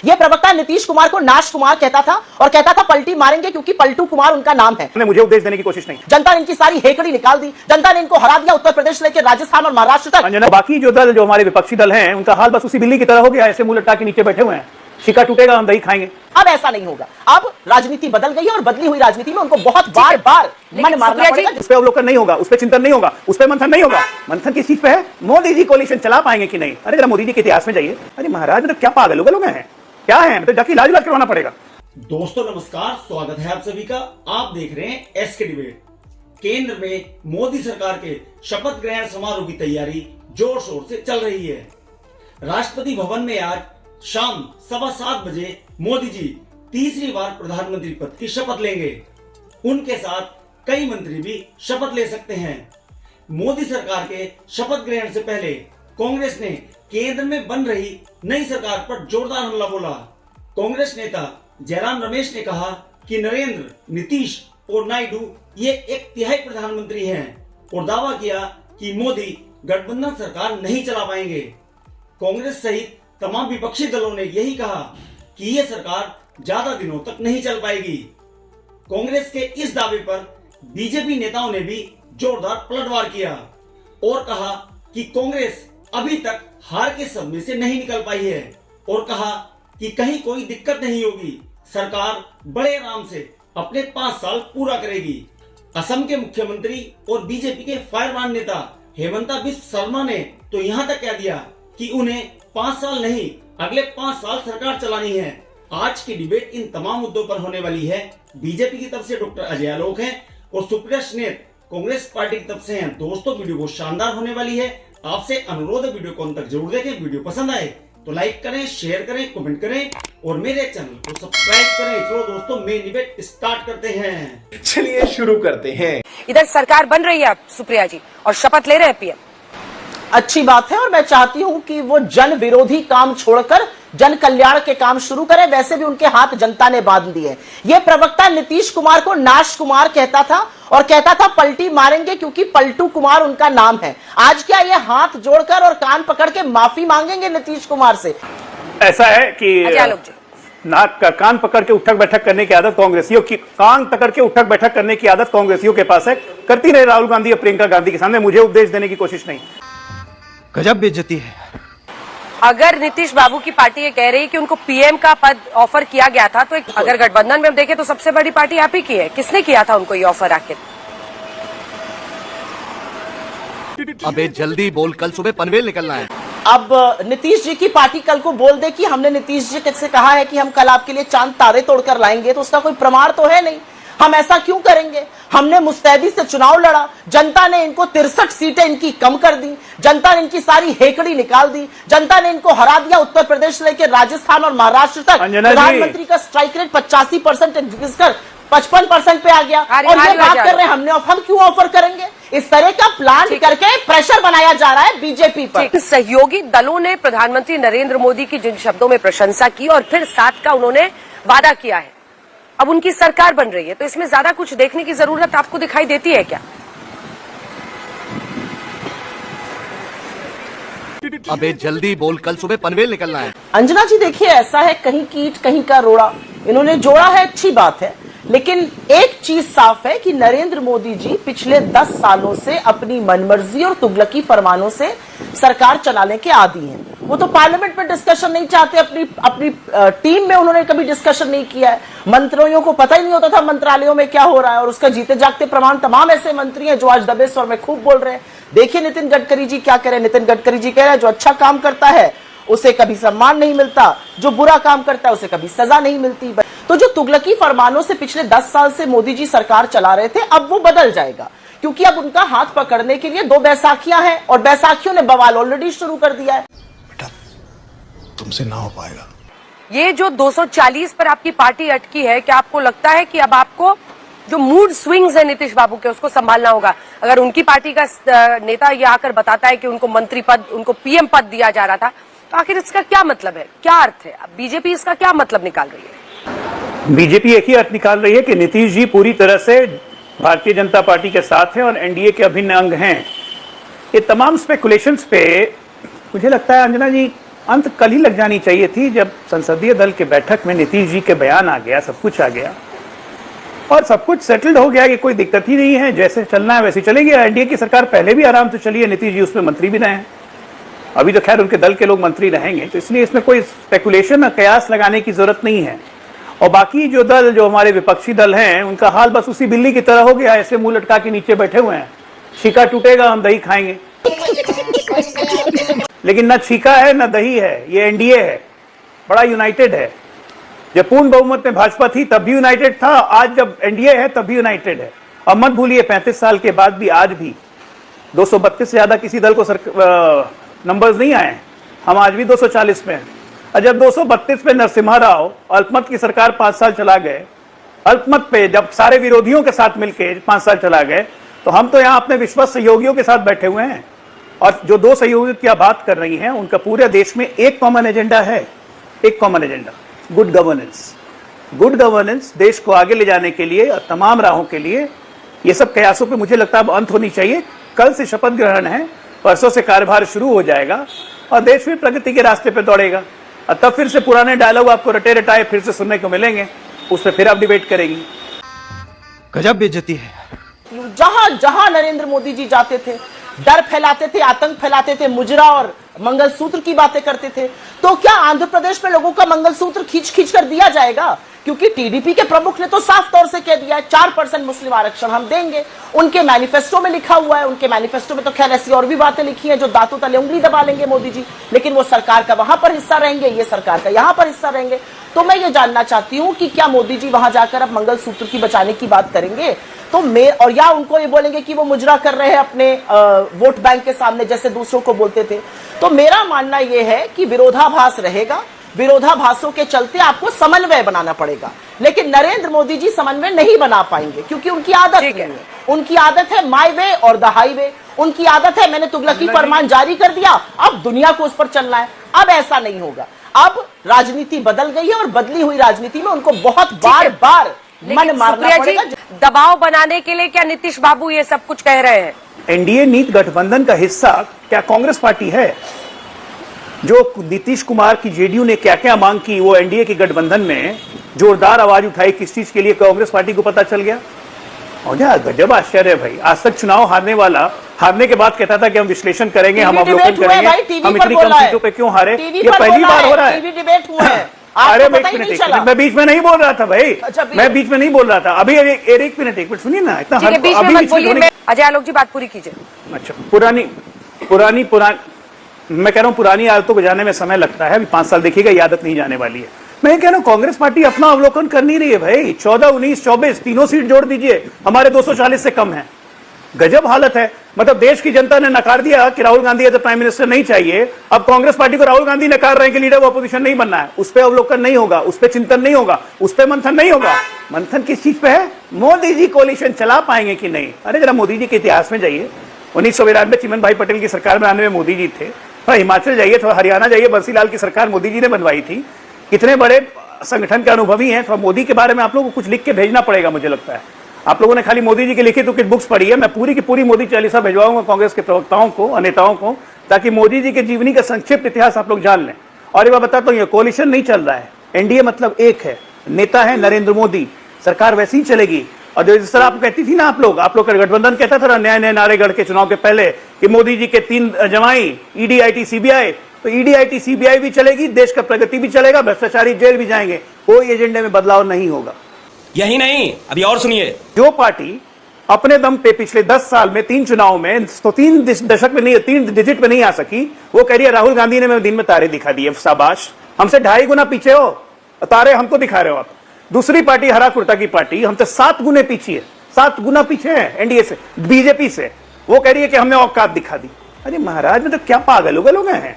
ये प्रवक्ता नीतीश कुमार को नाश कुमार कहता था और कहता था पलटी मारेंगे क्योंकि पलटू कुमार उनका नाम है। मुझे उपदेश देने की कोशिश नहीं। जनता ने इनकी सारी हेकड़ी निकाल दी, जनता ने इनको हरा दिया उत्तर प्रदेश लेकर राजस्थान और महाराष्ट्र तक। बाकी जो दल, जो हमारे विपक्षी दल हैं, उनका हाल बस उसी बिल्ली की तरह हो गया, ऐसे मुंह लटका के नीचे बैठे हुए हैं। शिका टूटेगा हम दही खाएंगे। अब ऐसा नहीं होगा, अब राजनीति बदल गई है और बदली हुई राजनीति में उनको बहुत बार बार मन मारना पड़ेगा। उस पर अवलोकन नहीं होगा, उस पर चिंतन नहीं होगा, उस पर मंथन नहीं होगा। मंथन किस चीज पे है? मोदी जी कोalition चला पाएंगे कि नहीं? अरे जरा मोदी जी के इतिहास में जाइए। अरे महाराज मतलब क्या पागल हो गए हैं, क्या है? मतलब जाके इलाज करवाना पड़ेगा। दोस्तों नमस्कार, स्वागत है आप सभी का। आप देख रहे हैं एसके डिबेट। केंद्र में मोदी सरकार के शपथ ग्रहण समारोह की तैयारी जोर शोर से चल रही है। राष्ट्रपति भवन में आज शाम 7:15 बजे मोदी जी तीसरी बार प्रधानमंत्री पद की शपथ लेंगे। उनके साथ कई मंत्री भी शपथ ले सकते हैं। मोदी सरकार के शपथ ग्रहण से पहले कांग्रेस ने केंद्र में बन रही नई सरकार पर जोरदार हमला बोला। कांग्रेस नेता जयराम रमेश ने कहा कि नरेंद्र, नीतीश और नायडू ये एक तिहाई प्रधानमंत्री हैं और दावा किया कि मोदी गठबंधन सरकार नहीं चला पाएंगे। कांग्रेस सहित तमाम विपक्षी दलों ने यही कहा कि यह सरकार ज्यादा दिनों तक नहीं चल पाएगी। कांग्रेस के इस दावे पर बीजेपी नेताओं ने भी जोरदार पलटवार किया और कहा कि कांग्रेस अभी तक हार के सदमे से नहीं निकल पाई है और कहा कि कहीं कोई दिक्कत नहीं होगी, सरकार बड़े आराम से अपने 5 साल पूरा करेगी। असम के मुख्यमंत्री और बीजेपी के फायरमैन नेता हेमंता बिस्वा शर्मा ने तो यहाँ तक कह दिया कि उन्हें 5 साल नहीं अगले 5 साल सरकार चलानी है। आज की डिबेट इन तमाम मुद्दों पर होने वाली है। बीजेपी की तरफ से डॉक्टर अजय आलोक हैं और सुप्रिया स्नेत कांग्रेस पार्टी की तरफ से हैं। दोस्तों वीडियो बहुत शानदार होने वाली है। आपसे अनुरोध है वीडियो को अंत तक जरूर देखें। वीडियो पसंद आए तो लाइक करें, शेयर करें, कमेंट करें और मेरे चैनल को सब्सक्राइब करें। चलो दोस्तों मेन डिबेट स्टार्ट करते हैं। चलिए शुरू करते हैं। इधर सरकार बन रही है सुप्रिया जी और शपथ ले रहे हैं पीएम। अच्छी बात है और मैं चाहती हूं कि वो जन विरोधी काम छोड़कर जन कल्याण के काम शुरू करें। वैसे भी उनके हाथ जनता ने बांध दिए। ये प्रवक्ता नीतीश कुमार को नाश कुमार कहता था और कहता था पलटी मारेंगे क्योंकि पलटू कुमार उनका नाम है। आज क्या ये हाथ जोड़कर और कान पकड़ के माफी मांगेंगे नीतीश कुमार से? ऐसा है कि नाक का कान पकड़ के उठक बैठक करने की आदत कांग्रेसियों की, कान पकड़ के उठक बैठक करने की आदत कांग्रेसियों के पास है। करती रहे राहुल गांधी और प्रियंका गांधी के सामने। मुझे उपदेश देने की कोशिश नहीं। गजब बेइज्जती है। अगर नीतीश बाबू की पार्टी ये कह रही कि उनको पीएम का पद ऑफर किया गया था, तो अगर गठबंधन में हम देखें तो सबसे बड़ी पार्टी आप ही की है। किसने किया था उनको ये ऑफर आखिर? अबे जल्दी बोल, कल सुबह पनवेल निकलना है। अब नीतीश जी की पार्टी कल को बोल दे कि हमने नीतीश जी से कहा है कि हम कल आपके लिए चांद तारे तोड़कर लाएंगे, तो उसका कोई प्रमाण तो है नहीं। हम ऐसा क्यों करेंगे? हमने मुस्तैदी से चुनाव लड़ा, जनता ने इनको 63 सीटें इनकी कम कर दी, जनता ने इनकी सारी हेकड़ी निकाल दी, जनता ने इनको हरा दिया उत्तर प्रदेश लेकर राजस्थान और महाराष्ट्र तक। प्रधानमंत्री का स्ट्राइक रेट 85% घिसकर 55% पे आ गया और ये बात कर रहे हैं हमने हम क्यों ऑफर करेंगे? इस तरह का प्लान करके प्रेशर बनाया जा रहा है बीजेपी पर। सहयोगी दलों ने प्रधानमंत्री नरेंद्र मोदी की जिन शब्दों में प्रशंसा की और फिर साथ का उन्होंने वादा किया है, अब उनकी सरकार बन रही है, तो इसमें ज्यादा कुछ देखने की जरूरत आपको दिखाई देती है क्या? अबे जल्दी बोल, कल सुबह पनवेल निकलना है। अंजना जी देखिए, ऐसा है कहीं कीट कहीं का रोड़ा, इन्होंने जोड़ा है, अच्छी बात है, लेकिन एक चीज साफ है कि नरेंद्र मोदी जी पिछले 10 सालों से अपनी मनमर्जी और तुगलकी फरमानों से सरकार चलाने के आदी हैं। वो तो पार्लियामेंट में डिस्कशन नहीं चाहते, अपनी टीम में उन्होंने कभी डिस्कशन नहीं किया है। मंत्रियों को पता ही नहीं होता था मंत्रालयों में क्या हो रहा है और उसका जीते जागते प्रमाण तमाम ऐसे मंत्री हैं जो आज दबे स्वर में खूब बोल रहे हैं। देखिए नितिन गडकरी जी क्या कह रहे हैं। नितिन गडकरी जी कह रहे हैं जो अच्छा काम करता है उसे कभी सम्मान नहीं मिलता, जो बुरा काम करता है उसे कभी सजा नहीं मिलती। तो जो तुगलकी फरमानों से पिछले 10 साल से मोदी जी सरकार चला रहे थे, अब वो बदल जाएगा क्योंकि अब उनका हाथ पकड़ने के लिए 2 बैसाखियां हैं और बैसाखियों ने बवाल ऑलरेडी शुरू कर दिया है। बेटा तुमसे ना हो पाएगा। ये जो 240 पर आपकी पार्टी अटकी है, क्या आपको लगता है कि अब आपको जो मूड स्विंग्स है नीतीश बाबू के उसको संभालना होगा? अगर उनकी पार्टी का नेता ये आकर बताता है कि उनको मंत्री पद, उनको पीएम पद दिया जा रहा था, तो आखिर इसका क्या मतलब है, क्या अर्थ है? अब बीजेपी इसका क्या मतलब निकाल रही है? बीजेपी एक ही अर्थ निकाल रही है कि नीतीश जी पूरी तरह से भारतीय जनता पार्टी के साथ हैं और एनडीए के अभिन्न अंग हैं। ये तमाम स्पेकुलेशंस पे मुझे लगता है अंजना जी अंत कल ही लग जानी चाहिए थी, जब संसदीय दल के बैठक में नीतीश जी के बयान आ गया, सब कुछ आ गया और सब कुछ सेटल्ड हो गया कि कोई दिक्कत ही नहीं है, जैसे चलना है वैसे चलेगी। एनडीए की सरकार पहले भी आराम से चली है, नीतीश जी उसमें मंत्री भी रहे हैं, अभी तो खैर उनके दल के लोग मंत्री रहेंगे, तो इसलिए इसमें कोई स्पेकुलेशन कयास लगाने की जरूरत नहीं है। और बाकी जो दल, जो हमारे विपक्षी दल हैं, उनका हाल बस उसी बिल्ली की तरह हो गया, ऐसे मुंह लटका के नीचे बैठे हुए हैं, छीका टूटेगा हम दही खाएंगे। लेकिन ना छीका है ना दही है, ये एनडीए है, बड़ा यूनाइटेड है। जब पूर्ण बहुमत में भाजपा थी तब भी यूनाइटेड था, आज जब एनडीए है तब भी यूनाइटेड है। और मत भूलिए 35 साल के बाद भी आज भी 232 से ज्यादा किसी दल को नंबर्स नहीं आए, हम आज भी 240 में हैं। और जब 232 में नरसिम्हा राव अल्पमत की सरकार 5 साल चला गए, अल्पमत पे जब सारे विरोधियों के साथ मिलकर 5 साल चला गए, तो हम तो यहाँ अपने विश्वास सहयोगियों के साथ बैठे हुए हैं। और जो दो सहयोगियों की आप बात कर रही हैं, उनका पूरे देश में एक कॉमन एजेंडा है, एक common agenda, good governance. Good governance देश को आगे ले जाने के लिए और तमाम राहों के लिए ये सब कयासों पे मुझे लगता है अब अंत होनी चाहिए। कल से शपथ ग्रहण है, परसों से कार्यभार शुरू हो जाएगा और देश फिर प्रगति के रास्ते पे दौड़ेगा। और तब फिर से पुराने डायलॉग आपको रटे रटाए फिर से सुनने को मिलेंगे, उस पर फिर आप डिबेट करेंगी। गजब बेइज्जती है। जहां जहां नरेंद्र मोदी जी जाते थे, डर फैलाते थे, आतंक फैलाते थे, मुजरा और मंगलसूत्र की बातें करते थे। तो क्या आंध्र प्रदेश में लोगों का मंगलसूत्र खींच खींच कर दिया जाएगा? क्योंकि टीडीपी के प्रमुख ने तो साफ तौर से कह दिया है 4% मुस्लिम आरक्षण हम देंगे। उनके मैनिफेस्टो में लिखा हुआ है, उनके मैनिफेस्टो में तो खैर ऐसी और भी बातें लिखी हैं जो दांतों तले उंगली दबा लेंगे मोदी जी, लेकिन वो सरकार का वहां पर हिस्सा रहेंगे, ये सरकार का यहां पर हिस्सा रहेंगे। तो मैं ये जानना चाहती हूं कि क्या मोदी जी वहां जाकर अब मंगलसूत्र की बचाने की बात करेंगे? तो और या उनको ये बोलेंगे कि वो मुजरा कर रहे हैं अपने वोट बैंक के सामने जैसे दूसरों को बोलते थे। तो मेरा मानना यह है कि विरोधाभास रहेगा, विरोधाभासों के चलते आपको समन्वय बनाना पड़ेगा, लेकिन नरेंद्र मोदी जी समन्वय नहीं बना पाएंगे क्योंकि उनकी आदत नहीं है। उनकी आदत है माई वे और द हाईवे, उनकी आदत है मैंने तुगलकी फरमान जारी कर दिया, अब दुनिया को उस पर चलना है। अब ऐसा नहीं होगा, अब राजनीति बदल गई है और बदली हुई राजनीति में उनको बहुत बार बार मन मारना पड़ेगा। दबाव बनाने के लिए क्या नीतीश बाबू ये सब कुछ कह रहे हैं? एनडीए नीत गठबंधन का हिस्सा क्या कांग्रेस पार्टी है? जो नीतीश कुमार की जेडीयू ने क्या क्या मांग की, वो एनडीए के गठबंधन में जोरदार आवाज उठाई, किस चीज के लिए कांग्रेस पार्टी को पता चल गया। और क्या गजब आश्चर्य है भाई, आज तक चुनाव हारने वाला हारने के बाद कहता था कि हम विश्लेषण करेंगे, हम अवलोकन करेंगे, हम इतनी कम सीटों पे क्यों हारे, ये पहली बार हो रहा है। डिबेट हुआ है। अरे मैं बीच में नहीं बोल रहा था भाई, मैं बीच में नहीं बोल रहा था। अभी एक मिनट सुनिए ना, इतना अजय आलोक जी बात पूरी कीजिए। अच्छा, पुरानी मैं कह रहा हूं पुरानी आदतों को जाने में समय लगता है, अभी 5 साल देखिएगा ये आदत नहीं जाने वाली है। मैं कह रहा हूं कांग्रेस पार्टी अपना अवलोकन कर नहीं रही है भाई। 14, 19, 24 तीनों सीट जोड़ दीजिए, हमारे 240 से कम है। गजब हालत है। मतलब देश की जनता ने नकार दिया कि Rahul Gandhi as prime minister नहीं चाहिए, अब कांग्रेस पार्टी को राहुल गांधी नकार रहे हैं कि लीडर ऑफ अपोजिशन नहीं बनना है। उस पर अवलोकन नहीं होगा, उस पर चिंतन नहीं होगा, उस पर मंथन नहीं होगा। मंथन किस चीज पे है? मोदी जी कोलिशन चला पाएंगे कि नहीं? अरे जरा मोदी जी के इतिहास में जाइए, 1992 चिमन भाई पटेल की सरकार में आने में मोदी जी थे। थोड़ा हिमाचल जाइए, थोड़ा हरियाणा जाइए, बंसीलाल की सरकार मोदी जी ने बनवाई थी। कितने बड़े संगठन के अनुभवी हैं। थोड़ा मोदी के बारे में आप लोगों को कुछ लिख के भेजना पड़ेगा, मुझे लगता है। आप लोगों ने खाली मोदी जी की लिखी तो कुछ बुक्स पढ़ी है, मैं पूरी की पूरी मोदी चालीसा भिजवाऊंगा कांग्रेस के प्रवक्ताओं को, नेताओं को, ताकि मोदी जी के जीवनी का संक्षिप्त इतिहास आप लोग जान लें। और मैं बताता हूँ, ये कोलिशन नहीं चल रहा है, एनडीए मतलब एक है, नेता है नरेंद्र मोदी, सरकार वैसी ही चलेगी। और जिस तरह आप कहती थी ना, आप लोग का गठबंधन कहता था नया नया नारेगढ़ के चुनाव के पहले कि मोदी जी के 3 जमाई, ईडी, आईटी, सीबीआई, तो ईडी, आईटी, सीबीआई भी चलेगी, देश का प्रगति भी चलेगा, भ्रष्टाचारी जेल भी जाएंगे, कोई एजेंडे में बदलाव नहीं होगा। यही नहीं, अभी और सुनिए। जो पार्टी अपने दम पे पिछले 10 साल में 3 चुनाव में तो 3 दशक में नहीं, 3 डिजिट में नहीं आ सकी, वो कह रही है राहुल गांधी ने दिन में तारे दिखा दिए। शाबाश, हमसे 2.5 गुना पीछे हो, तारे हमको दिखा रहे हो आप। दूसरी पार्टी हरा कुर्ता की पार्टी हमसे 7 गुने पीछे है, 7 गुना पीछे है एनडीए से, बीजेपी से। वो कह रही है कि हमने औकात दिखा दी। अरे महाराज, में तो क्या पागल लोग हैं,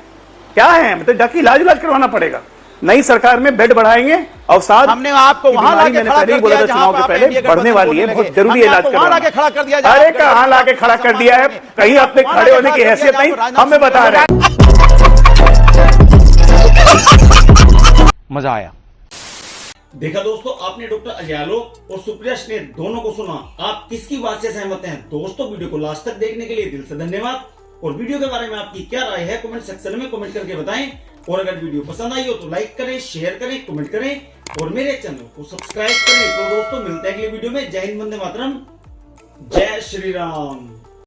क्या है? मतलब डॉक्टर इलाज करवाना पड़ेगा। नई सरकार में बेड बढ़ाएंगे, अवसाद हमने आपको वहां लाके खड़ा कर दिया, चुनाव के पहले बढ़ने वाली है, बहुत जरूरी इलाज करवाना। अरे कहां लाके खड़ा कर दिया है? कहीं अपने खड़े होने की हैसियत नहीं, हमें बता रहे हैं। मजा आया। देखा दोस्तों, आपने डॉक्टर अजय आलोक और सुप्रिया ने दोनों को सुना। आप किसकी बात से सहमत हैं? दोस्तों, वीडियो को लास्ट तक देखने के लिए दिल से धन्यवाद। और वीडियो के बारे में आपकी क्या राय है कमेंट सेक्शन में कमेंट करके बताएं। और अगर वीडियो पसंद आई हो तो लाइक करें, शेयर करें, कमेंट करें और मेरे चैनल को सब्सक्राइब करें। तो दोस्तों मिलते हैं अगले वीडियो में। जय हिंद, वंदे मातरम, जय श्री राम।